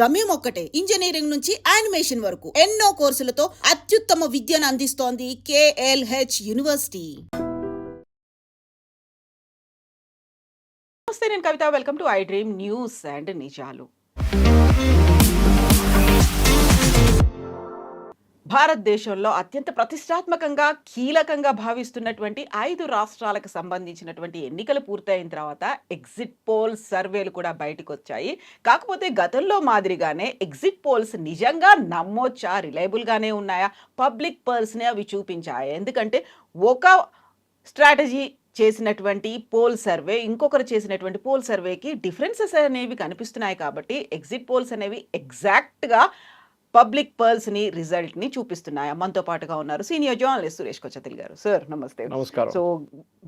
గమ్యం ఒక్కటే, ఇంజనీరింగ్ నుంచి యానిమేషన్ వరకు ఎన్నో కోర్సులతో అత్యుత్తమ విద్యను అందిస్తోంది KLH యూనివర్సిటీ. నమస్తే, నేను Kavitha. Welcome to I dream news and నిజాలు. భారతదేశంలో అత్యంత ప్రతిష్టాత్మకంగా కీలకంగా భావిస్తున్నటువంటి 5 రాష్ట్రాలకు సంబంధించినటువంటి ఎన్నికలు పూర్తయిన తర్వాత ఎగ్జిట్ పోల్ సర్వేలు కూడా బయటకు వచ్చాయి. కాకపోతే గతంలో మాదిరిగానే ఎగ్జిట్ పోల్స్ నిజంగా నమ్మొచ్చా, రిలయబుల్గానే ఉన్నాయా, పబ్లిక్ పర్స్నే అవి చూపించాయి. ఎందుకంటే ఒక స్ట్రాటజీ చేసినటువంటి పోల్ సర్వే ఇంకొకరు చేసినటువంటి పోల్ సర్వేకి డిఫరెన్సెస్ అనేవి కనిపిస్తున్నాయి. కాబట్టి ఎగ్జిట్ పోల్స్ అనేవి ఎగ్జాక్ట్గా పబ్లిక్ పర్ల్స్ని రిజల్ట్ని చూపిస్తున్నాయి. మనతో పాటుగా ఉన్నారు సీనియర్ జర్నలిస్ట్ సురేష్ కొచ్చతిల్ గారు. సార్ నమస్తే. నమస్కారం. సో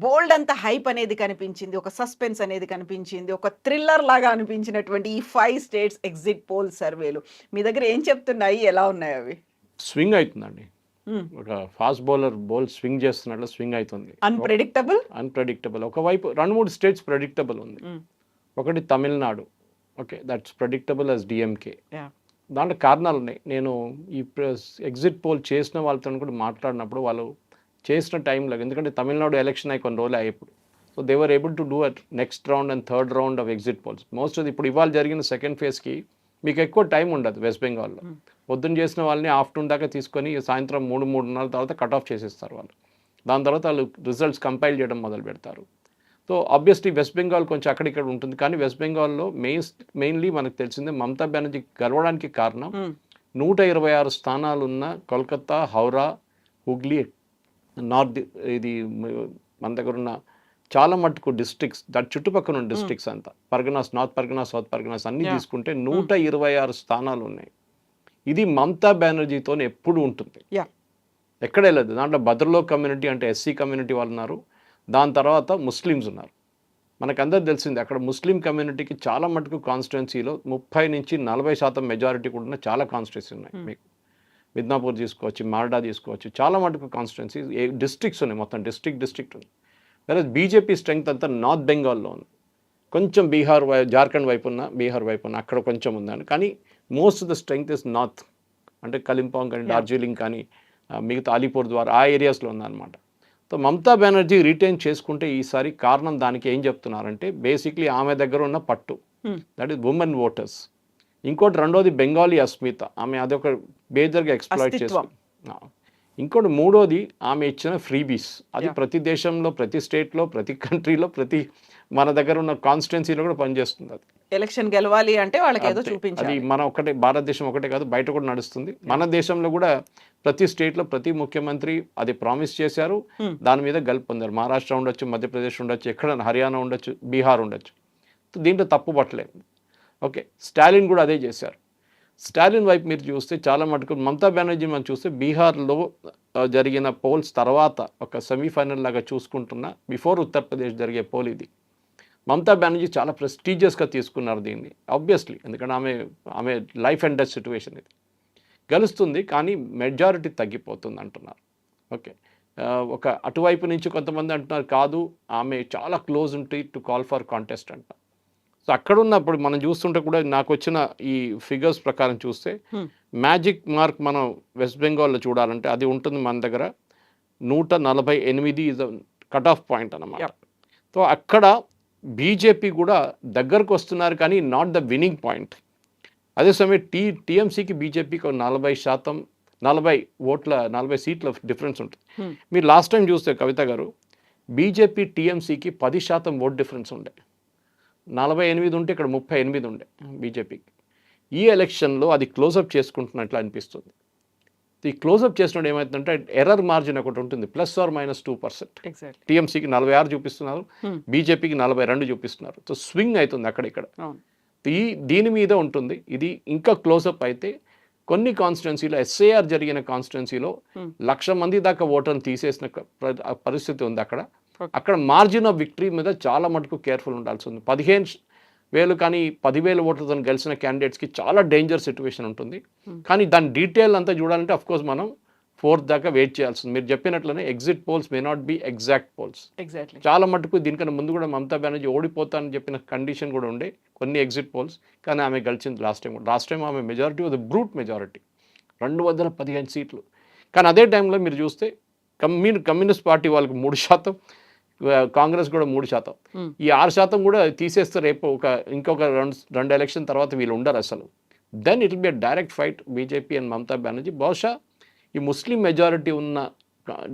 బోల్డ్ అంత హైప్ అనేది కనిపించింది, ఒక సస్పెన్స్ అనేది కనిపించింది, ఒక థ్రిల్లర్ లాగా అనిపించినటువంటి ఈ 5 స్టేట్స్ ఎగ్జిట్ పోల్ సర్వేలు మీ దగ్గర ఏం చెప్తున్నాయి, ఎలా ఉన్నాయి అవి? స్వింగ్ అవుతుందండి. ఒక ఫాస్ట్ బౌలర్ స్వింగ్ చేస్తున్నట్లు స్వింగ్ అవుతుంది. అన్ప్రెడిక్టబుల్. ఒకవైపు 2-3 స్టేట్స్ ప్రెడిక్టబుల్ ఉంది. ఒకటి Tamil Nadu, okay, that's predictable as DMK. దాంట్లో కారణాలు ఉన్నాయి. నేను ఈ ఎగ్జిట్ పోల్ చేసిన వాళ్ళతో కూడా మాట్లాడినప్పుడు వాళ్ళు చేసిన టైంలో, ఎందుకంటే తమిళనాడు ఎలక్షన్ అయి కొన్ని రోజులు అయ్యేప్పుడు, so they were able to do at next round and third round of exit polls. Most of ఇప్పుడు ఇవాళ జరిగిన సెకండ్ ఫేజ్కి మీకు ఎక్కువ టైం ఉండదు. వెస్ట్ బెంగాల్లో పొద్దున్న చేసిన వాళ్ళని ఆఫ్టర్నూన్ దాకా తీసుకొని సాయంత్రం 3-3:30 తర్వాత కట్ ఆఫ్ చేసేస్తారు వాళ్ళు. దాని తర్వాత వాళ్ళు రిజల్ట్స్ కంపైల్ చేయడం మొదలు పెడతారు. సో ఆబ్వియస్లీ వెస్ట్ బెంగాల్ కొంచెం అక్కడిక్కడ ఉంటుంది. కానీ వెస్ట్ బెంగాల్లో మెయిన్లీ మనకు తెలిసిందే మమతా బెనర్జీ గెలవడానికి కారణం 126 స్థానాలు ఉన్న కోల్కతా, హౌరా, హుగ్లీ, నార్త్, ఇది మన దగ్గర ఉన్న చాలా మటుకు డిస్ట్రిక్ట్స్, దాని చుట్టుపక్కల ఉన్న డిస్ట్రిక్ట్స్ అంతా, పర్గనాస్, నార్త్ పర్గనాస్, సౌత్ పర్గనాస్ అన్నీ తీసుకుంటే 126 స్థానాలు ఉన్నాయి. ఇది మమతా బెనర్జీతో ఎప్పుడు ఉంటుంది, ఎక్కడ వెళ్ళదు. దాంట్లో భద్రలో కమ్యూనిటీ అంటే ఎస్సీ కమ్యూనిటీ వాళ్ళు ఉన్నారు. దాని తర్వాత ముస్లిమ్స్ ఉన్నారు. మనకందరూ తెలిసింది అక్కడ ముస్లిం కమ్యూనిటీకి చాలా మటుకు కాన్స్టిట్యున్సీలో 30-40% మెజారిటీ కూడా ఉన్న చాలా కాన్స్టిట్యున్సీ ఉన్నాయి. మీకు మిద్నాపూర్ తీసుకోవచ్చు, మాల్డా తీసుకోవచ్చు, చాలా మటుకు కాన్స్టిట్యున్సీ డిస్ట్రిక్ట్స్ ఉన్నాయి. మొత్తం డిస్ట్రిక్ట్ ఉంది. వేరే బీజేపీ స్ట్రెంగ్త్ అంతా నార్త్ బెంగాల్లో ఉంది. కొంచెం జార్ఖండ్ వైపు ఉన్న, బీహార్ వైపు ఉన్న అక్కడ కొంచెం ఉందని. కానీ most of the strength is north, అంటే కలింపాంగ్ కానీ డార్జిలింగ్ కానీ మిగతా అలీపూర్ ద్వారా ఆ ఏరియాస్లో ఉందన్నమాట. సో మమతా బెనర్జీ రిటైన్ చేసుకుంటే ఈసారి కారణం దానికి ఏం చెప్తున్నారంటే బేసిక్లీ ఆమె దగ్గర ఉన్న పట్టు, దట్ ఈస్ ఉమెన్ ఓటర్స్. ఇంకోటి రెండోది బెంగాలీ అస్మిత, ఆమె అదొక మేజర్గా ఎక్స్ప్లాయిట్ చేసుకుంది. ఇంకోటి మూడోది ఆమె ఇచ్చిన ఫ్రీబీస్. అది ప్రతి దేశంలో, ప్రతి స్టేట్లో, ప్రతి కంట్రీలో, ప్రతి మన దగ్గర ఉన్న కాన్స్టిట్యున్సీలో కూడా పనిచేస్తుంది. అది ఎలక్షన్ గెలవాలి అంటే వాళ్ళకి ఏదో చూపించాలి. అది మన ఒకటే భారతదేశం ఒకటే కాదు, బయట కూడా నడుస్తుంది. మన దేశంలో కూడా ప్రతి స్టేట్లో ప్రతి ముఖ్యమంత్రి అది ప్రామిస్ చేశారు, దాని మీద గెలుపు పొందారు. మహారాష్ట్ర ఉండొచ్చు, మధ్యప్రదేశ్ ఉండొచ్చు, ఎక్కడ హర్యానా ఉండొచ్చు, బీహార్ ఉండొచ్చు. దీంట్లో తప్పు పట్టలేదు. ఓకే, స్టాలిన్ కూడా అదే చేశారు. స్టాలిన్ వైపు మీరు చూస్తే చాలా మటుకు మమతా బెనర్జీ మనం చూస్తే బీహార్లో జరిగిన పోల్స్ తర్వాత ఒక సెమీఫైనల్ లాగా చూసుకుంటున్న బిఫోర్ ఉత్తరప్రదేశ్ జరిగే పోల్ ఇది. మమతా బెనర్జీ చాలా ప్రెస్టీజియస్గా తీసుకున్నారు దీన్ని, ఆబ్వియస్లీ, ఎందుకంటే ఆమె లైఫ్ అండ్ డెత్ సిచ్యువేషన్ ఇది. గెలుస్తుంది కానీ మెజారిటీ తగ్గిపోతుంది అంటున్నారు. ఓకే, ఒక అటువైపు నుంచి కొంతమంది అంటున్నారు కాదు, ఆమె చాలా క్లోజ్ ఉంటుంది టు కాల్ ఫర్ కాంటెస్ట్ అంట. సో అక్కడ ఉన్నప్పుడు మనం చూస్తుంటే కూడా నాకు వచ్చిన ఈ ఫిగర్స్ ప్రకారం చూస్తే మ్యాజిక్ మార్క్ మనం వెస్ట్ బెంగాల్లో చూడాలంటే అది ఉంటుంది మన దగ్గర 148 ఇస్ కట్ ఆఫ్ పాయింట్ అన్నమాట. సో అక్కడ బీజేపీ కూడా దగ్గరకు వస్తున్నారు కానీ నాట్ ద విన్నింగ్ పాయింట్. అదే సమయం టీఎంసీకి బీజేపీకి 40 సీట్ల డిఫరెన్స్ ఉంటుంది. మీరు లాస్ట్ టైం చూస్తే కవిత గారు, బీజేపీ టీఎంసీకి 10% ఓట్ డిఫరెన్స్ ఉండే. 48 ఉంటే ఇక్కడ 38 ఉండే బీజేపీకి. ఈ ఎలక్షన్లో అది క్లోజప్ చేసుకుంటున్నట్లు అనిపిస్తుంది. ఈ క్లోజప్ చేసినప్పుడు ఏమవుతుందంటే ఎర్రర్ మార్జిన్ ఒకటి ఉంటుంది, +or-2%. టీఎంసీకి 46 చూపిస్తున్నారు, బీజేపీకి 42 చూపిస్తున్నారు. సో స్వింగ్ అవుతుంది అక్కడిక్కడ. దీని మీద ఉంటుంది. ఇది ఇంకా క్లోజప్ అయితే కొన్ని కాన్స్టిట్యున్సీలో, ఎస్ఐఆర్ జరిగిన కాన్స్టిట్యున్సీలో 1,00,000 మంది దాకా ఓటర్ని తీసేసిన పరిస్థితి ఉంది అక్కడ. అక్కడ మార్జిన్ ఆఫ్ విక్టరీ మీద చాలా మటుకు కేర్ఫుల్ ఉండాల్సి ఉంది. 15,000 కానీ 10,000 ఓట్లతో గెలిచిన క్యాండిడేట్స్కి చాలా డేంజర్ సిచ్యువేషన్ ఉంటుంది. కానీ దాని డీటెయిల్ అంతా చూడాలంటే అఫ్కోర్స్ మనం 4th దాకా వెయిట్ చేయాల్సింది. మీరు చెప్పినట్లనే exit polls may not be exact polls. Exactly. చాలా మటుకు దీనికన్నా ముందు కూడా మమతా బెనర్జీ ఓడిపోతానని చెప్పిన కండిషన్ కూడా ఉండే కొన్ని ఎగ్జిట్ పోల్స్, కానీ ఆమె గెలిచింది లాస్ట్ టైం ఆమె majority of the brute majority 215 సీట్లు. కానీ అదే టైంలో మీరు చూస్తే కమ్యూనిస్ట్ పార్టీ వాళ్ళకి 3%, కాంగ్రెస్ కూడా 3%. ఈ 6% కూడా తీసేస్తే రేపు ఇంకొక రెండు ఎలక్షన్ తర్వాత వీళ్ళు ఉండరు అసలు. Then it will be direct fight BJP and Mamata Banerjee. బహుశా ఈ ముస్లిం మెజారిటీ ఉన్న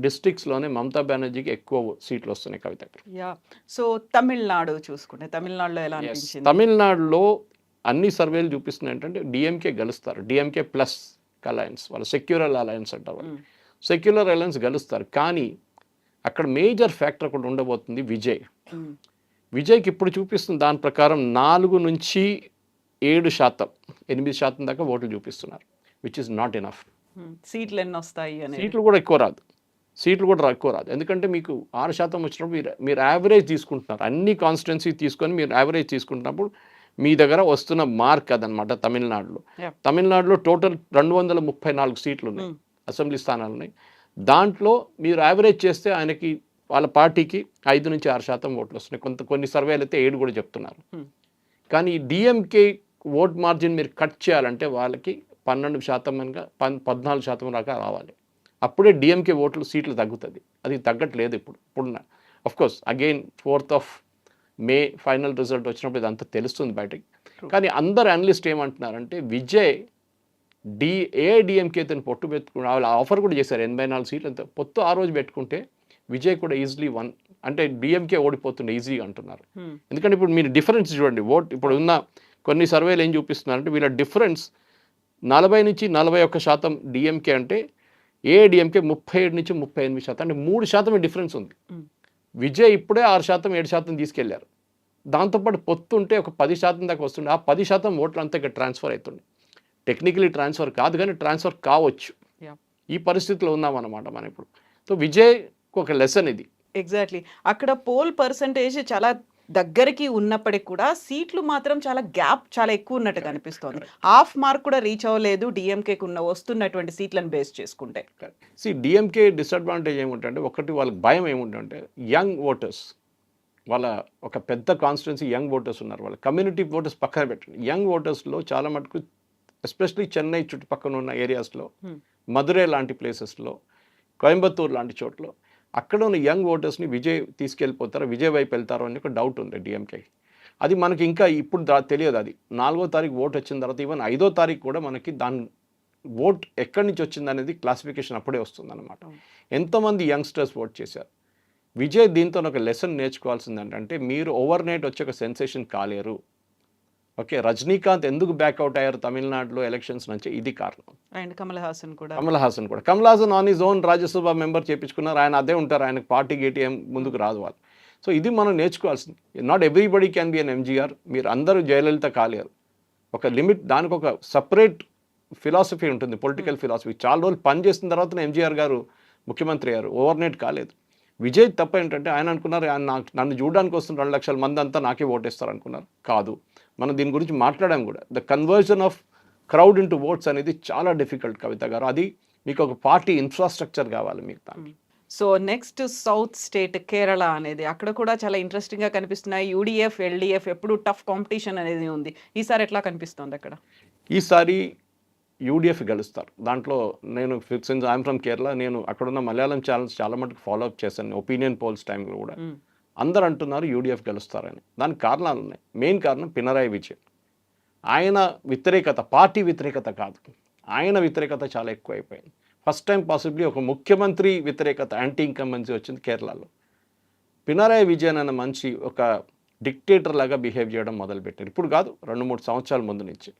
డిస్ట్రిక్ట్స్లోనే మమతా బెనర్జీకి ఎక్కువ సీట్లు వస్తున్నాయి కవిత. యా. సో తమిళనాడు చూసుకుంటే తమిళనాడులో ఎలా అనిపించింది? తమిళనాడులో అన్ని సర్వేలు చూపిస్తున్నాయి ఏంటంటే డిఎంకే గెలుస్తారు. డిఎంకే ప్లస్ అలయన్స్, వాళ్ళు సెక్యులర్ అలయన్స్ అంటారు. సెక్యులర్ అలయన్స్ గెలుస్తారు. కానీ అక్కడ మేజర్ ఫ్యాక్టర్ ఒకటి ఉండబోతుంది విజయ్. విజయ్కి ఇప్పుడు చూపిస్తుంది దాని ప్రకారం 4 నుంచి 7%, 8% దాకా ఓట్లు చూపిస్తున్నారు, విచ్ ఇస్ నాట్ ఎనఫ్. సీట్లు ఎన్ని వస్తాయి? సీట్లు కూడా ఎక్కువ రాదు. ఎందుకంటే మీకు 6% వచ్చినప్పుడు మీరు యావరేజ్ తీసుకుంటున్నారు. అన్ని కాన్స్టిట్యున్సీ తీసుకొని మీరు యావరేజ్ తీసుకుంటున్నప్పుడు మీ దగ్గర వస్తున్న మార్క్ అదనమాట. తమిళనాడులో టోటల్ 234 సీట్లు ఉన్నాయి, అసెంబ్లీ స్థానాలు ఉన్నాయి. దాంట్లో మీరు యావరేజ్ చేస్తే ఆయనకి వాళ్ళ పార్టీకి 5 నుంచి 6% ఓట్లు వస్తున్నాయి. కొన్ని సర్వేలు అయితే 7 కూడా చెప్తున్నారు. కానీ డిఎంకే ఓట్ మార్జిన్ మీరు కట్ చేయాలంటే వాళ్ళకి 12% 14% దాకా రావాలి. అప్పుడే డిఎంకే సీట్లు తగ్గుతుంది. అది తగ్గట్లేదు ఇప్పుడున్న. అఫ్కోర్స్ అగైన్ 4th మే ఫైనల్ రిజల్ట్ వచ్చినప్పుడు ఇదంతా తెలుస్తుంది బయటకి. కానీ అందరు అనలిస్ట్ ఏమంటున్నారంటే విజయ్ ఏఐడిఎంకే తను పొట్టు పెట్టుకుని వాళ్ళు ఆఫర్ కూడా చేశారు 84 సీట్లు అంత పొత్తు ఆ రోజు పెట్టుకుంటే విజయ్ కూడా ఈజీలీ అంటే డిఎంకే ఓడిపోతుండే ఈజీగా అంటున్నారు. ఎందుకంటే ఇప్పుడు మీరు డిఫరెన్స్ చూడండి, ఇప్పుడు ఉన్న కొన్ని సర్వేలు ఏం చూపిస్తున్నారంటే వీళ్ళ డిఫరెన్స్ 40 నుంచి 41% డిఎంకే అంటే ఏఐడిఎంకే 37 నుంచి 38%, అంటే 3% డిఫరెన్స్ ఉంది. విజయ్ ఇప్పుడే 6%, 7% తీసుకెళ్లారు. దాంతోపాటు పొత్తు ఉంటే ఒక 10% దాకా వస్తుండే. ఆ 10% ఓట్లు అంతా ఇక్కడ ట్రాన్స్ఫర్ అవుతుండే. టెక్నికలీ ట్రాన్స్ఫర్ కాదు కానీ ట్రాన్స్ఫర్ కావచ్చు. ఈ పరిస్థితిలో ఉన్నామన్నమాట మనం ఇప్పుడు. సో విజయ్ ఒక లెసన్ ఇది. ఎగ్జాక్ట్లీ. అక్కడ పోల్ పర్సంటేజ్ చాలా దగ్గరికి ఉన్నప్పటికి కూడా సీట్లు మాత్రం చాలా ఎక్కువ ఉన్నట్టు కనిపిస్తోంది. హాఫ్ మార్క్ కూడా రీచ్ అవ్వలేదు డిఎంకేకి వస్తున్నటువంటి సీట్లను బేస్ చేసుకుంటే. డిఎంకే డిసడ్వాంటేజ్ ఏముంటుందంటే, ఒకటి వాళ్ళకి భయం ఏముంటుందంటే యంగ్ ఓటర్స్, వాళ్ళ ఒక పెద్ద కాన్స్టిట్యున్సీ యంగ్ ఓటర్స్ ఉన్నారు. వాళ్ళ కమ్యూనిటీ ఓటర్స్ పక్కన పెట్టండి. యంగ్ ఓటర్స్లో చాలా మటుకు ఎస్పెషలీ చెన్నై చుట్టుపక్కల ఉన్న ఏరియాస్లో, మదురై లాంటి ప్లేసెస్లో, కోయంబత్తూరు లాంటి చోట్ల అక్కడ ఉన్న యంగ్ ఓటర్స్ని విజయ్ తీసుకెళ్ళిపోతారో, విజయ్ వైపు వెళ్తారో అని ఒక డౌట్ ఉంది డిఎంకే. అది మనకి ఇంకా ఇప్పుడు తెలియదు. అది 4వ తారీఖు ఓట్ వచ్చిన తర్వాత ఈవెన్ 5వ తారీఖు కూడా మనకి దాని ఓట్ ఎక్కడి నుంచి వచ్చింది అనేది క్లాసిఫికేషన్ అప్పుడే వస్తుంది అనమాట. ఎంతమంది యంగ్స్టర్స్ ఓట్ చేశారు. విజయ్ దీంతో ఒక లెసన్ నేర్చుకోవాల్సింది ఏంటంటే, మీరు ఓవర్ నైట్ వచ్చి ఒక సెన్సేషన్ కాలేరు. ఓకే, రజనీకాంత్ ఎందుకు బ్యాక్అవుట్ అయ్యారు తమిళనాడులో ఎలక్షన్స్ నుంచి, ఇది కారణం. అండ్ కమల్ హాసన్ కూడా Kamal Haasan on his own Rajya Sabha member చేపించుకున్నారు. ఆయన అదే ఉంటారు, ఆయనకు పార్టీ గేటీఎం ముందుకు రాదు వాళ్ళు. సో ఇది మనం నేర్చుకోవాల్సింది. Not everybody can be an MGR. మీరు అందరూ జయలలిత కాలేరు. ఒక లిమిట్, దానికి ఒక సపరేట్ ఫిలాసఫీ ఉంటుంది, పొలిటికల్ ఫిలాసఫీ. చాలా రోజులు పనిచేసిన తర్వాత ఎంజీఆర్ గారు ముఖ్యమంత్రి అయ్యారు, ఓవర్ నైట్ కాలేదు. విజయ్ తప్ప ఏంటంటే ఆయన అనుకున్నారు నన్ను చూడడానికి వస్తున్న 2 లక్షల మంది అంతా నాకే ఓటేస్తారు అనుకున్నారు. కాదు, మనం దీని గురించి మాట్లాడాం కూడా. The conversion of crowd into votes అనేది చాలా డిఫికల్ట్ కవిత గారు. అది మీకు ఒక పార్టీ ఇన్ఫ్రాస్ట్రక్చర్ కావాలి మీకు దానికి. So next south state Kerala అనేది, అక్కడ కూడా చాలా ఇంట్రెస్టింగ్గా కనిపిస్తున్నాయి. యూడిఎఫ్ ఎల్డిఎఫ్ ఎప్పుడు టఫ్ కాంపిటీషన్ అనేది ఉంది. ఈసారి ఎట్లా కనిపిస్తుంది అక్కడ? ఈసారి యూడిఎఫ్ గెలుస్తారు. దాంట్లో నేను సిన్స్ ఐఎమ్ ఫ్రమ్ కేరళ, నేను అక్కడున్న మలయాళం ఛానల్స్ చాలా మటుకు ఫాలోఅప్ చేశాను. ఒపీనియన్ పోల్స్ టైంలో కూడా అందరు అంటున్నారు యూడిఎఫ్ గెలుస్తారని. దానికి కారణాలు ఉన్నాయి. మెయిన్ కారణం పినరాయి విజయన్. ఆయన వ్యతిరేకత, పార్టీ వ్యతిరేకత కాదు, ఆయన వ్యతిరేకత చాలా ఎక్కువ అయిపోయింది. ఫస్ట్ టైం పాసిబ్లీ ఒక ముఖ్యమంత్రి వ్యతిరేకత, యాంటీ ఇన్కంబెన్సీ వచ్చింది కేరళలో. పినరాయి విజయన్ అన్న మనిషి ఒక డిక్టేటర్ లాగా బిహేవ్ చేయడం మొదలుపెట్టారు. ఇప్పుడు కాదు, 2-3 సంవత్సరాల ముందు నుంచి.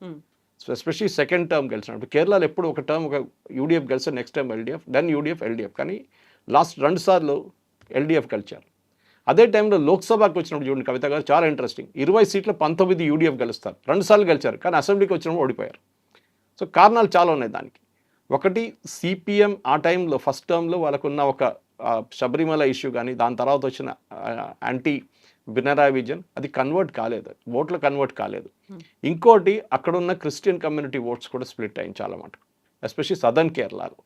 ఎస్పెషలీ సెకండ్ టర్మ్ గెలిచినప్పుడు. కేరళలో ఎప్పుడు ఒక టర్మ్ ఒక యూడిఎఫ్ గెలిచారు, next time LDF, then UDF LDF. కానీ లాస్ట్ 2 సార్లు ఎల్డిఎఫ్ గెలిచారు. అదే టైంలో లోక్సభకి వచ్చినప్పుడు చూడండి కవిత గారు, చాలా ఇంట్రెస్టింగ్. 20 సీట్ల 19 యూడిఎఫ్ గెలుస్తారు. 2 సార్లు గెలిచారు, కానీ అసెంబ్లీకి వచ్చినప్పుడు ఓడిపోయారు. సో కారణాలు చాలా ఉన్నాయి దానికి. ఒకటి, సిపిఎం ఆ టైంలో ఫస్ట్ టర్మ్లో వాళ్ళకున్న ఒక శబరిమల ఇష్యూ కానీ, దాని తర్వాత వచ్చిన యాంటీ పినరాయి విజయన్, అది కన్వర్ట్ కాలేదు, ఓట్లు కన్వర్ట్ కాలేదు. ఇంకోటి, అక్కడ ఉన్న క్రిస్టియన్ కమ్యూనిటీ ఓట్స్ కూడా స్ప్లిట్ అయింది చాలా మటుకు, ఎస్పెషల్లీ సదర్న్ కేరళలో.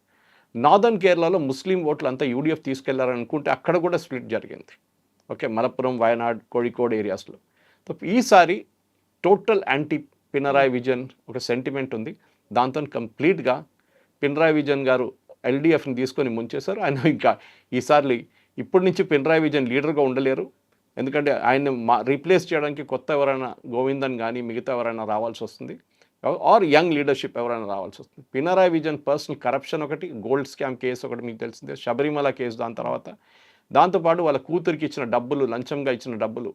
నార్దర్న్ కేరళలో ముస్లిం ఓట్లు అంతా యూడిఎఫ్ తీసుకెళ్లారని అనుకుంటే అక్కడ కూడా స్ప్లిట్ జరిగింది. ఓకే, మలప్పురం, వయనాడ్, కోഴിకోడ్ ఏరియాస్లో. సో ఈసారి టోటల్ యాంటీ పినరాయి విజయన్ ఒక సెంటిమెంట్ ఉంది. దాంతో కంప్లీట్గా పినరాయి విజయన్ గారు ఎల్డిఎఫ్ని తీసుకొని ముంచేశారు. ఆయన ఇంకా ఈసారి ఇప్పటి నుంచి పినరాయి విజయన్ లీడర్గా ఉండలేరు. ఎందుకంటే ఆయన రీప్లేస్ చేయడానికి కొత్త ఎవరైనా గోవిందన్ కానీ మిగతా ఎవరైనా రావాల్సి వస్తుంది, ఆర్ యంగ్ లీడర్షిప్ ఎవరైనా రావాల్సి వస్తుంది. పినరాయి విజయన్ పర్సనల్ కరప్షన్ ఒకటి, గోల్డ్ స్కామ్ కేసు ఒకటి మీకు తెలిసిందే, శబరిమల కేసు దాని తర్వాత, దాంతోపాటు వాళ్ళ కూతురికి ఇచ్చిన డబ్బులు, లంచంగా ఇచ్చిన డబ్బులు,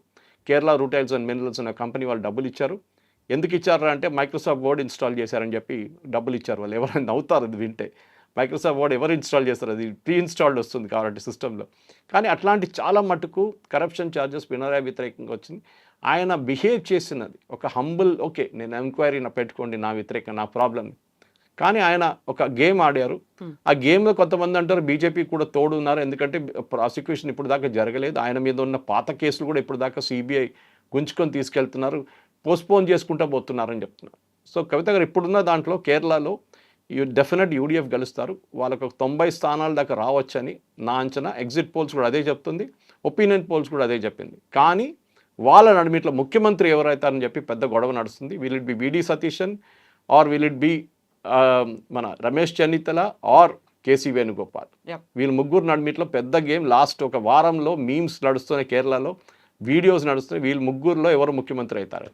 కేరళ రూటైల్స్ అండ్ మినరల్స్ అనే కంపెనీ వాళ్ళు డబ్బులు ఇచ్చారు. ఎందుకు ఇచ్చారా అంటే మైక్రోసాఫ్ట్ వర్డ్ ఇన్స్టాల్ చేశారని చెప్పి డబ్బులు ఇచ్చారు. వాళ్ళు ఎవరైనా నవ్వుతారు అది వింటే. మైక్రోసాఫ్ట్ వర్డ్ ఎవరు ఇన్స్టాల్ చేస్తారు, అది ప్రీ ఇన్స్టాల్డ్ వస్తుంది కాబట్టి సిస్టంలో. కానీ అట్లాంటి చాలా మటుకు కరప్షన్ ఛార్జెస్ పినరాయి వ్యతిరేకంగా వచ్చింది. ఆయన బిహేవ్ చేసినది ఒక హంబుల్, ఓకే నేను ఎంక్వైరీ పెట్టుకోండి నా వ్యతిరేకంగా, నా ప్రాబ్లం. కానీ ఆయన ఒక గేమ్ ఆడారు. ఆ గేమ్లో కొంతమంది అంటారు బీజేపీ కూడా తోడు ఉన్నారు, ఎందుకంటే ప్రాసిక్యూషన్ ఇప్పుడు దాకా జరగలేదు, ఆయన మీద ఉన్న పాత కేసులు కూడా ఇప్పుడు దాకా సిబిఐ గుంజుకొని తీసుకెళ్తున్నారు, పోస్ట్పోన్ చేసుకుంటూ పోతున్నారని చెప్తున్నారు. సో కవిత గారు ఇప్పుడున్న దాంట్లో కేరళలో డెఫినెట్ యూడిఎఫ్ గెలుస్తారు. వాళ్ళకు 90 స్థానాల దాకా రావచ్చని నా అంచనా. ఎగ్జిట్ పోల్స్ కూడా అదే చెప్తుంది, ఒపీనియన్ పోల్స్ కూడా అదే చెప్పింది. కానీ వాళ్ళ నడిమిట్లో ముఖ్యమంత్రి ఎవరైతారని చెప్పి పెద్ద గొడవ నడుస్తుంది. Will it be VD Satheesan or will it be మన రమేష్ చెన్నితల ఆర్ కేసీ వేణుగోపాల్. వీళ్ళ ముగ్గురు నడిమిట్లో పెద్ద గేమ్. లాస్ట్ ఒక వారంలో మీమ్స్ నడుస్తున్నాయి, కేరళలో వీడియోస్ నడుస్తున్నాయి, వీళ్ళు ముగ్గురులో ఎవరు ముఖ్యమంత్రి అవుతారు.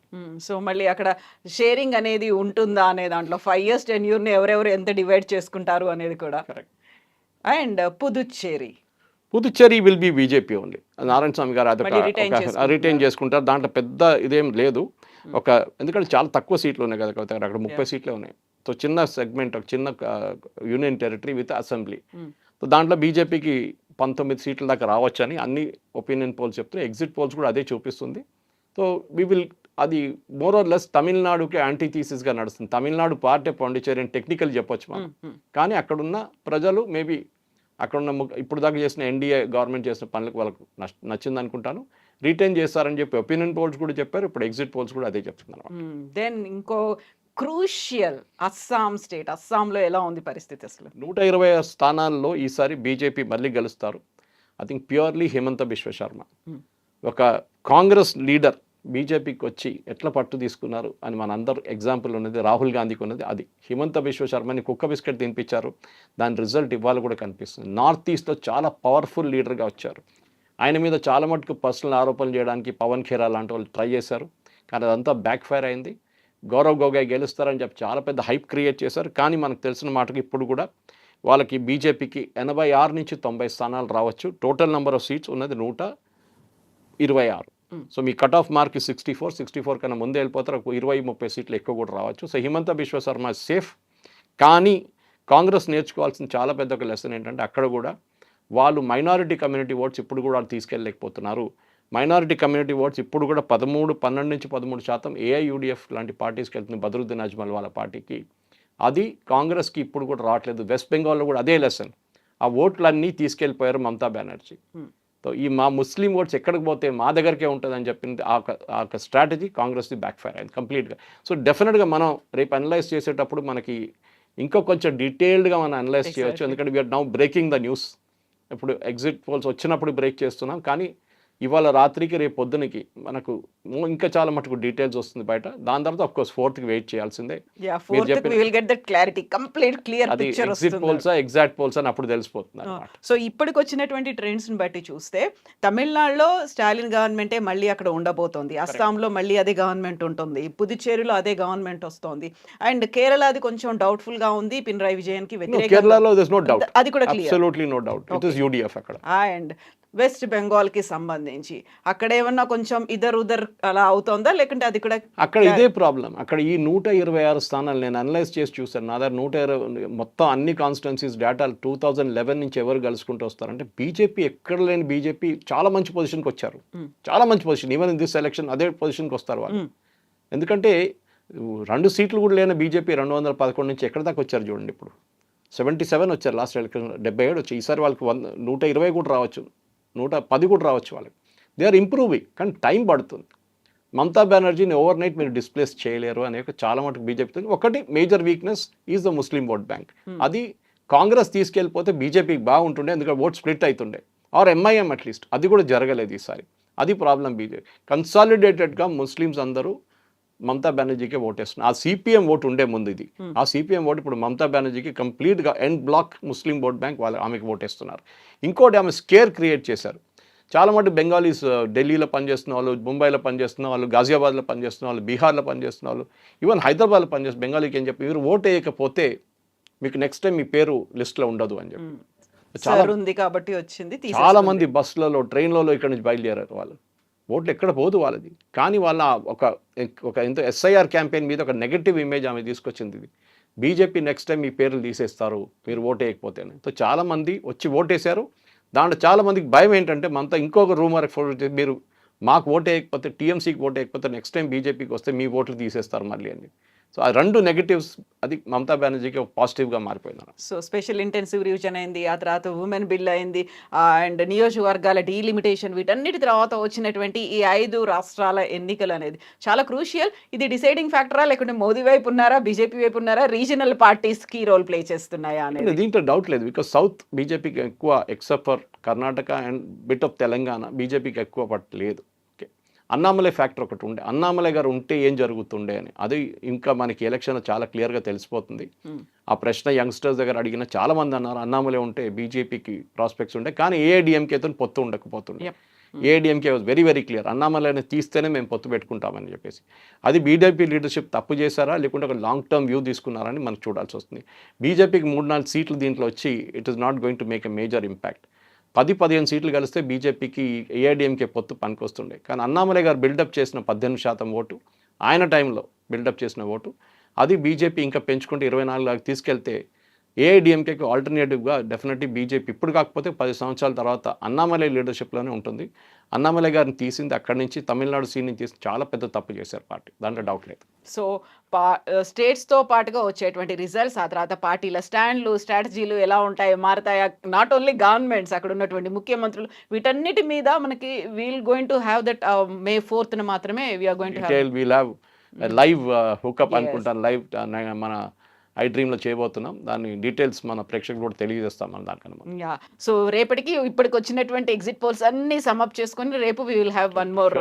సో మళ్ళీ అక్కడ షేరింగ్ అనేది ఉంటుందా అనే దాంట్లో 5 years టెన్యూర్ని ఎవరెవరు ఎంత డివైడ్ చేసుకుంటారు అనేది కూడా. Correct. And Puducherry will be BJP only. Narayana Swamy garu అదొక రిటైన్ చేసుకుంటారు. దాంట్లో పెద్ద ఇదేం లేదు. ఎందుకంటే చాలా తక్కువ సీట్లు ఉన్నాయి కదా కవిత గారు, అక్కడ 30 సీట్లే ఉన్నాయి. సో చిన్న సెగ్మెంట్, ఒక చిన్న union territory with assembly. So దాంట్లో బీజేపీకి 19 సీట్ల దాకా రావచ్చని అన్ని ఒపీనియన్ పోల్స్ చెప్తున్నాయి. ఎగ్జిట్ పోల్స్ కూడా అదే చూపిస్తుంది. సో వీ విల్, అది మోర్ ఆర్ లెస్ తమిళనాడుకి యాంటీ థీసిస్గా నడుస్తుంది. తమిళనాడు పార్టీ పాండిచేరి అని టెక్నికల్ చెప్పొచ్చు మనం. కానీ అక్కడున్న ప్రజలు మేబీ అక్కడున్న ఇప్పుడు దాకా చేసిన ఎన్డీఏ గవర్నమెంట్ చేసిన పనులకు వాళ్ళకు నచ్చింది అనుకుంటాను, రిటైన్ చేస్తారని చెప్పి ఒపీనియన్ పోల్స్ కూడా చెప్పారు. ఇప్పుడు ఎగ్జిట్ పోల్స్ కూడా అదే చెప్తున్నారు. దెన్ ఇంకో క్రూషియల్ అస్సాం స్టేట్, అస్సాంలో ఎలా ఉంది పరిస్థితి అసలు? 120 స్థానాల్లో ఈసారి బీజేపీ మళ్ళీ గెలుస్తారు. I think purely Himanta Biswa Sharma, ఒక కాంగ్రెస్ లీడర్ బీజేపీకి వచ్చి ఎట్లా పట్టు తీసుకున్నారు అని మన అందరు ఎగ్జాంపుల్ ఉన్నది, రాహుల్ గాంధీకి ఉన్నది అది. హిమంత బిశ్వ శర్మని కుక్క బిస్కెట్ తినిపించారు, దాని రిజల్ట్ ఇవాళ కూడా కనిపిస్తుంది. నార్త్ ఈస్ట్లో చాలా పవర్ఫుల్ లీడర్గా వచ్చారు. ఆయన మీద చాలా మటుకు పర్సనల్ ఆరోపణలు చేయడానికి పవన్ ఖేరా లాంటి వాళ్ళు ట్రై చేశారు, కానీ అదంతా బ్యాక్ ఫైర్ అయింది. గౌరవ్ గొగోయ్ గెలుస్తారని చెప్పి చాలా పెద్ద హైప్ క్రియేట్ చేశారు. కానీ మనకు తెలిసిన మాటకి ఇప్పుడు కూడా వాళ్ళకి బీజేపీకి 86 నుంచి 90 స్థానాలు రావచ్చు. టోటల్ నెంబర్ ఆఫ్ సీట్స్ ఉన్నది 126. సో మీ కట్ ఆఫ్ మార్క్ 64 కన్నా ముందే వెళ్ళిపోతారు. 20-30 సీట్లు ఎక్కువ కూడా రావచ్చు. So Himanta Biswa Sharma safe. కానీ కాంగ్రెస్ నేర్చుకోవాల్సిన చాలా పెద్ద ఒక లెసన్ ఏంటంటే అక్కడ కూడా వాళ్ళు మైనారిటీ కమ్యూనిటీ ఓట్స్ ఇప్పుడు కూడా వాళ్ళు తీసుకెళ్ళలేకపోతున్నారు. మైనారిటీ కమ్యూనిటీ ఓట్స్ ఇప్పుడు కూడా 12 నుంచి 13% ఏఐయుడిఎఫ్ లాంటి పార్టీస్కి వెళ్తుంది, బదరుద్దీన్ అజ్మల్ వాళ్ళ పార్టీకి. అది కాంగ్రెస్కి ఇప్పుడు కూడా రావట్లేదు. వెస్ట్ బెంగాల్లో కూడా అదే లెసన్. ఆ ఓట్లన్నీ తీసుకెళ్ళిపోయారు మమతా బెనర్జీ. సో ఈ మా ముస్లిం ఓట్స్ ఎక్కడికి పోతే మా దగ్గరికే ఉంటుందని చెప్పింది ఆ స్ట్రాటజీ కాంగ్రెస్ది బ్యాక్ ఫైర్ అయింది కంప్లీట్గా. సో డెఫినెట్గా మనం రేపు అనలైజ్ చేసేటప్పుడు మనకి ఇంకా కొంచెం డీటెయిల్డ్గా మనం అనలైజ్ చేయవచ్చు. ఎందుకంటే we're now breaking the news. ఇప్పుడు ఎగ్జిట్ పోల్స్ వచ్చినప్పుడు బ్రేక్ చేస్తున్నాం, కానీ ఇవాళ రాత్రికి రేపు పొద్దునకి మనకు ఇంకా చాలా మటుకు డీటెయిల్స్ వస్తుంది బయట. దాని తర్వాత ఆఫ్ కోర్స్ 4th వెయిట్ చేయాల్సిందే. అది ఎగ్జిట్ పోల్స్ ఎగ్జాక్ట్ పోల్స్ అని అప్పుడు తెలిసిపోతుంది. సో ఇప్పటికి వచ్చినటువంటి ట్రెండ్స్ ని బట్టి చూస్తే తమిళనాడులో స్టాలిన్ గవర్నమెంటే మళ్ళీ అక్కడ ఉండబోతోంది, అస్సాంలో మళ్ళీ అదే గవర్నమెంట్ ఉంటుంది, పుదుచ్చేరిలో అదే గవర్నమెంట్ వస్తుంది, అండ్ కేరళ అది కొంచెం డౌట్ఫుల్ గా ఉంది పినరాయి విజయన్ కి వ్యతిరేకంగా. కేరళలో దేర్ ఇస్ నో డౌట్, అది కూడా clear, absolutely no doubt, it is UDF అక్కడ. అండ్ వెస్ట్ బెంగాల్ కి సంబంధించి అక్కడ ఏమన్నా కొంచెం ఇదర్ ఉదర్ అలా అవుతుందా, లేకుంటే అది కూడా అక్కడ ఇదే ప్రాబ్లం. అక్కడ ఈ 126 స్థానాలు నేను అనలైజ్ చేసి చూసాను. నా దగ్గర 120 మొత్తం అన్ని కాన్స్టిట్యున్సీస్ డేటా 2011 నుంచి ఎవరు కలుసుకుంటూ వస్తారంటే బీజేపీ ఎక్కడ లేని బీజేపీ చాలా మంచి పొజిషన్కి వచ్చారు, చాలా మంచి position. Even in this election అదే పొజిషన్కి వస్తారు వాళ్ళు. ఎందుకంటే 2 సీట్లు కూడా లేని బీజేపీ 211 నుంచి ఎక్కడ దాకా వచ్చారు చూడండి. ఇప్పుడు 77 వచ్చారు లాస్ట్ ఎలక్షన్, 77 వచ్చి ఈసారి వాళ్ళకి 120 కూడా రావచ్చు, 110 కూడా రావచ్చు వాళ్ళకి. దే ఆర్ ఇంప్రూవింగ్, కానీ టైం పడుతుంది. మమతా బెనర్జీని ఓవర్ నైట్ మీరు డిస్ప్లేస్ చేయలేరు అనే చాలా మటుకు బీజేపీ. ఒకటి major weakness is the Muslim vote bank. అది కాంగ్రెస్ తీసుకెళ్ళిపోతే బీజేపీకి బాగుంటుండే, ఎందుకంటే ఓట్ స్ప్లిట్ అవుతుండే, ఆర్ ఎంఐఎం అట్లీస్ట్. అది కూడా జరగలేదు ఈసారి. అది ప్రాబ్లం. బీజేపీ కన్సాలిడేటెడ్గా ముస్లిమ్స్ అందరూ మమతా బెనర్జీకే ఓటేస్తున్నారు. ఆ సిపిఎం ఓటు ఉండే ముందు ఇది, ఆ సిపిఎం ఓటు ఇప్పుడు మమతా బెనర్జీకి కంప్లీట్గా ఎండ్ బ్లాక్ ముస్లిం ఓట్ బ్యాంక్ వాళ్ళు ఆమెకి ఓటేస్తున్నారు. ఇంకోటి ఆమె స్కేర్ క్రియేట్ చేశారు. చాలా మటు బెంగాలీస్ ఢిల్లీలో పనిచేస్తున్న వాళ్ళు, ముంబైలో పనిచేస్తున్న వాళ్ళు, గాజియాబాద్లో పనిచేస్తున్న వాళ్ళు, బీహార్లో పనిచేస్తున్న వాళ్ళు, ఈవెన్ హైదరాబాద్లో పనిచేస్తున్న బెంగాలీకి ఏం చెప్పి, మీరు ఓటు వేయకపోతే మీకు నెక్స్ట్ టైం మీ పేరు లిస్ట్లో ఉండదు అని చెప్పి సార్ ఉంది కాబట్టి వచ్చింది. చాలా మంది బస్సులలో, ట్రైన్లలో ఇక్కడ నుంచి బయలుదేరారు. వాళ్ళు ఓట్లు ఎక్కడ పోదు వాళ్ళది. కానీ వాళ్ళ ఒక ఎంతో ఎస్ఐఆర్ క్యాంపెయిన్ మీద ఒక నెగటివ్ ఇమేజ్ ఆమె తీసుకొచ్చింది. ఇది బీజేపీ నెక్స్ట్ టైం మీ పేర్లు తీసేస్తారు మీరు ఓటు వేయకపోతే. సో చాలామంది వచ్చి ఓటేశారు. దాంట్లో చాలామందికి భయం ఏంటంటే, మనతో ఇంకొక రూమర్ మీరు మాకు ఓటు వేయకపోతే, టీఎంసీకి ఓటు వేయకపోతే నెక్స్ట్ టైం బీజేపీకి వస్తే మీ ఓట్లు తీసేస్తారు మళ్ళీ అని. సో ఆ రెండు నెగటివ్స్ అది మమతా బెనర్జీకి ఒక పాజిటివ్గా మారిపోయింది. సో స్పెషల్ ఇంటెన్సివ్ రివిజన్ అయింది, ఆ తర్వాత ఉమెన్ బిల్ అయింది, అండ్ నియోజకవర్గాల డీలిమిటేషన్, వీటన్నిటి తర్వాత వచ్చినటువంటి ఈ 5 రాష్ట్రాల ఎన్నికలు అనేది చాలా క్రూషియల్. ఇది డిసైడింగ్ ఫ్యాక్టరా, లేకుంటే మోదీ వైపు ఉన్నారా, బీజేపీ వైపు ఉన్నారా, regional parties key role play చేస్తున్నాయా అనేది దీంట్లో డౌట్ లేదు. బికాస్ సౌత్ బీజేపీకి ఎక్కువ, except for Karnataka and bit of Telangana, బీజేపీకి ఎక్కువ పట్టలేదు. అన్నామలై ఫ్యాక్టర్ ఒకటి ఉండే, అన్నామలై గారు ఉంటే ఏం జరుగుతుండే అని. అది ఇంకా మనకి ఎలక్షన్ చాలా క్లియర్గా తెలిసిపోతుంది. ఆ ప్రశ్న యంగ్స్టర్స్ దగ్గర అడిగిన చాలా మంది అన్నారు, అన్నామలై ఉంటే బీజేపీకి ప్రాస్పెక్ట్స్ ఉండే, కానీ ఏఐడిఎంకేతో పొత్తు ఉండకపోతుండే. AIADMK was very very clear, అన్నామలైని తీస్తేనే మేము పొత్తు పెట్టుకుంటామని చెప్పేసి. అది బీజేపీ లీడర్షిప్ తప్పు చేశారా, లేకుంటే ఒక లాంగ్ టర్మ్ వ్యూ తీసుకున్నారని మనకు చూడాల్సి వస్తుంది. బీజేపీకి 3-4 సీట్లు దీంట్లో వచ్చి it is not going to make a major impact. 10-15 సీట్లు కలిస్తే బీజేపీకి ఏఐడిఎంకే పొత్తు పనికొస్తుండే. కానీ అన్నామలై గారు బిల్డప్ చేసిన 18% ఓటు, ఆయన టైంలో బిల్డప్ చేసిన ఓటు, అది బీజేపీ ఇంకా పెంచుకుంటే 24 దాకా తీసుకెళ్తే ఏఐడిఎంకేకి ఆల్టర్నేటివ్గా డెఫినెట్లీ బీజేపీ ఇప్పుడు కాకపోతే 10 సంవత్సరాల తర్వాత అన్నామలై లీడర్షిప్లోనే ఉంటుంది. అన్నామలై గారిని తీసింది అక్కడి నుంచి, తమిళనాడు సీన్ నుంచి తీసి చాలా పెద్ద తప్పు చేశారు పార్టీ, దాంట్లో డౌట్ లేదు. సో స్టేట్స్తో పాటుగా వచ్చేటువంటి రిజల్ట్స్, ఆ తర్వాత పార్టీల స్టాండ్లు, స్ట్రాటజీలు ఎలా ఉంటాయో మారుతాయా, నాట్ ఓన్లీ గవర్నమెంట్స్, అక్కడ ఉన్నటువంటి ముఖ్యమంత్రులు, వీటన్నిటి మీద మనకి we'll going to have that May 4th మాత్రమే we're going to have we'll have live hookup అనుకుంటాను. లైవ్ మన ఐ డ్రీమ్లో చేయబోతున్నాం. దాని డీటెయిల్స్ మన ప్రేక్షకులు కూడా తెలియజేస్తాం మన దానికన్నా. యా, సో రేపటికి ఇప్పటికి వచ్చినటువంటి ఎగ్జిట్ పోల్స్ అన్ని సమ్అప్ చేసుకొని రేపు we will have one more.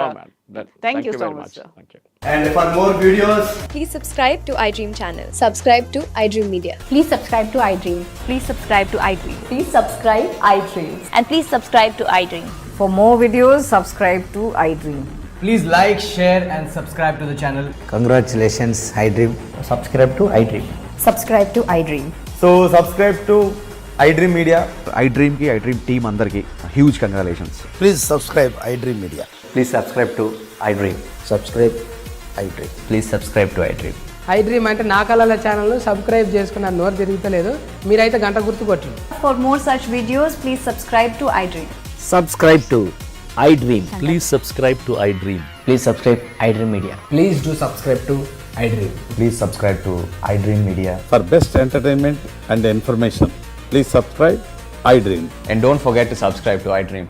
Thank you so much. Thank you. And for more videos, Please subscribe to iDream channel. Subscribe to iDream Media. Please subscribe to iDream. Please subscribe to iDream. Please subscribe iDream. And please subscribe to iDream. For more videos, subscribe to iDream. please like, share and subscribe to the channel. Congratulations, iDream. Subscribe to iDream. Subscribe to iDream. So subscribe to iDream Media. iDream ki iDream team andarki huge congratulations. Please subscribe iDream Media. Please subscribe to iDream. Subscribe iDream. Please subscribe to iDream. iDream అంటే నా కళల ఛానల్ను subscribe చేసుకున్న నోరు తిరుగుతలేదు, మీరైతే గంట గుర్తు కొట్టండి. For more such videos, please subscribe to iDream. Subscribe to iDream. Please subscribe to iDream. Please subscribe iDream Media. Please do subscribe to iDream. Please subscribe to iDream Media. For best entertainment and information, please subscribe iDream. And don't forget to subscribe to iDream.